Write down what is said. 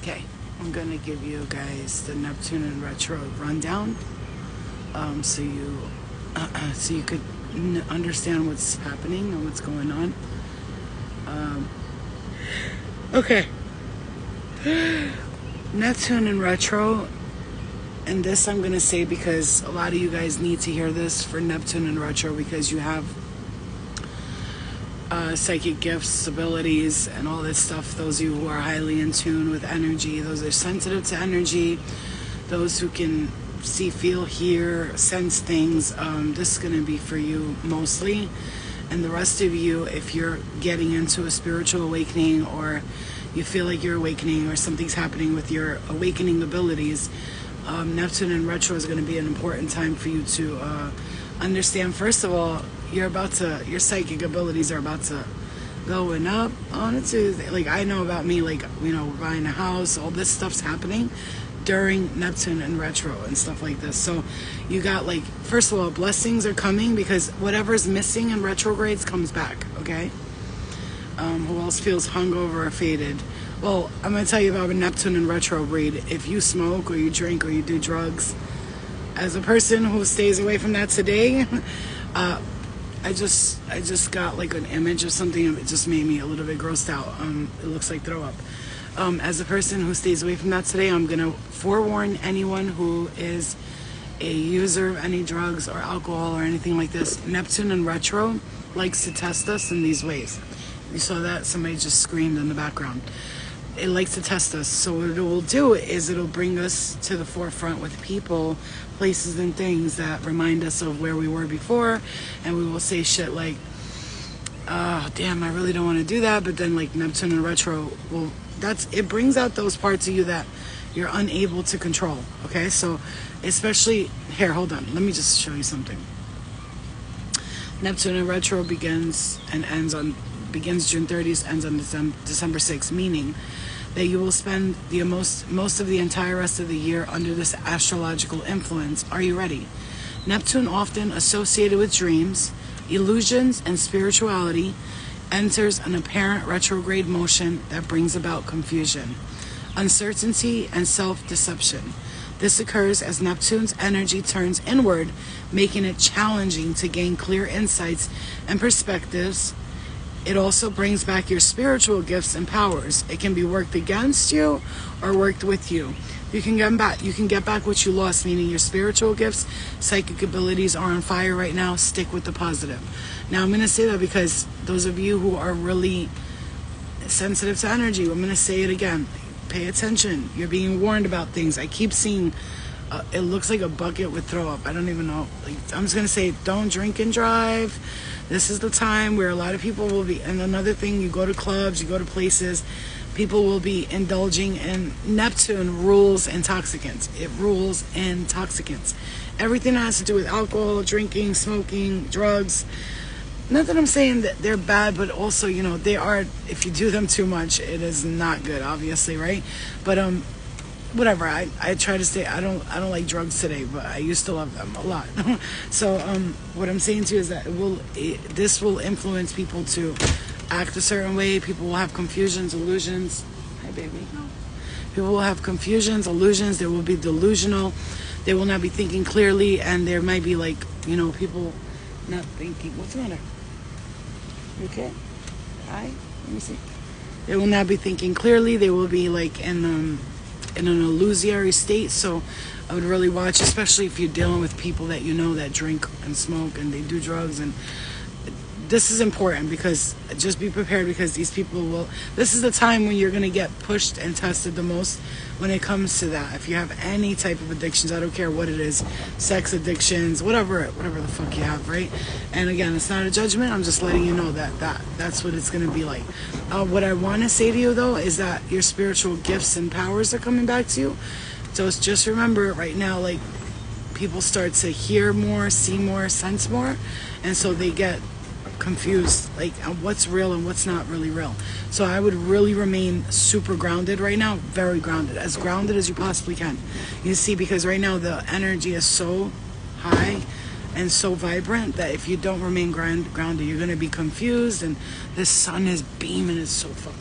Okay, I'm gonna give you guys the Neptune and retro rundown, so you could understand what's happening and what's going on. Okay, Neptune and retro, and this I'm gonna say because a lot of you guys need to hear this for Neptune and retro because you have psychic gifts, abilities, and all this stuff. Those of you who are highly in tune with energy, those are sensitive to energy, those who can see, feel, hear, sense things, this is going to be for you mostly. And the rest of you, if you're getting into a spiritual awakening or you feel like you're awakening or something's happening with your awakening abilities, Neptune and retro is going to be an important time for you to understand. First of all, your psychic abilities are about to going up on a Tuesday. Like, I know about me, like, we're buying a house, all this stuff's happening during Neptune and retro and stuff like this. So you got, like, first of all, blessings are coming because whatever's missing in retrogrades comes back, okay? Who else feels hungover or faded? Well, I'm going to tell you about a Neptune and retrograde. If you smoke or you drink or you do drugs, as a person who stays away from that today, I just got like an image of something. It just made me a little bit grossed out. It looks like throw up. As a person who stays away from that today, I'm gonna forewarn anyone who is a user of any drugs or alcohol or anything like this. Neptune and retro likes to test us in these ways. You saw that? Somebody just screamed in the background. It likes to test us. So what it will do is it'll bring us to the forefront with people, places, and things that remind us of where we were before. And we will say shit like, oh, damn, I really don't want to do that. But then, like, Neptune and retro, well, it brings out those parts of you that you're unable to control. Okay? So especially, here, hold on. Let me just show you something. Neptune and retro begins June 30th, ends on December 6th, meaning that you will spend the most of the entire rest of the year under this astrological influence. Are you ready? Neptune, often associated with dreams, illusions, and spirituality, enters an apparent retrograde motion that brings about confusion, uncertainty, and self-deception. This occurs as Neptune's energy turns inward, making it challenging to gain clear insights and perspectives. It also brings back your spiritual gifts and powers. It can be worked against you or worked with you. You can get back what you lost, meaning your spiritual gifts, psychic abilities are on fire right now. Stick with the positive. Now, I'm going to say that because those of you who are really sensitive to energy, I'm going to say it again. Pay attention. You're being warned about things. I keep seeing it looks like a bucket with throw up. I don't even know. Like, I'm just going to say, don't drink and drive. This is the time where a lot of people will be, and another thing, you go to clubs, you go to places, people will be indulging in Neptune rules intoxicants. It rules intoxicants. Everything that has to do with alcohol, drinking, smoking, drugs. Not that I'm saying that they're bad, but also, they are, if you do them too much, it is not good, obviously, right? But whatever, I try to stay, I don't like drugs today, but I used to love them a lot. So what I'm saying to you is that this will influence people to act a certain way. People will have confusions, illusions. Hi, baby. People will have confusions, illusions. They will be delusional. They will not be thinking clearly, and there might be, like, people not thinking. What's the matter? You okay? Hi. Let me see. They will not be thinking clearly. They will be, like, in an illusory state. So I would really watch, especially if you're dealing with people that that drink and smoke and they do drugs. And this is important, because just be prepared, because these people this is the time when you're going to get pushed and tested the most when it comes to that. If you have any type of addictions, I don't care what it is, sex addictions, whatever the fuck you have, right? And again, it's not a judgment. I'm just letting you know that's what it's going to be like. What I want to say to you, though, is that your spiritual gifts and powers are coming back to you. So just remember right now, like, people start to hear more, see more, sense more, and so they get confused, like, what's real and what's not really real. So I would really remain super grounded right now, very grounded as you possibly can. You see, because right now the energy is so high and so vibrant that if you don't remain grounded, you're going to be confused, and the sun is beaming. It's so fucking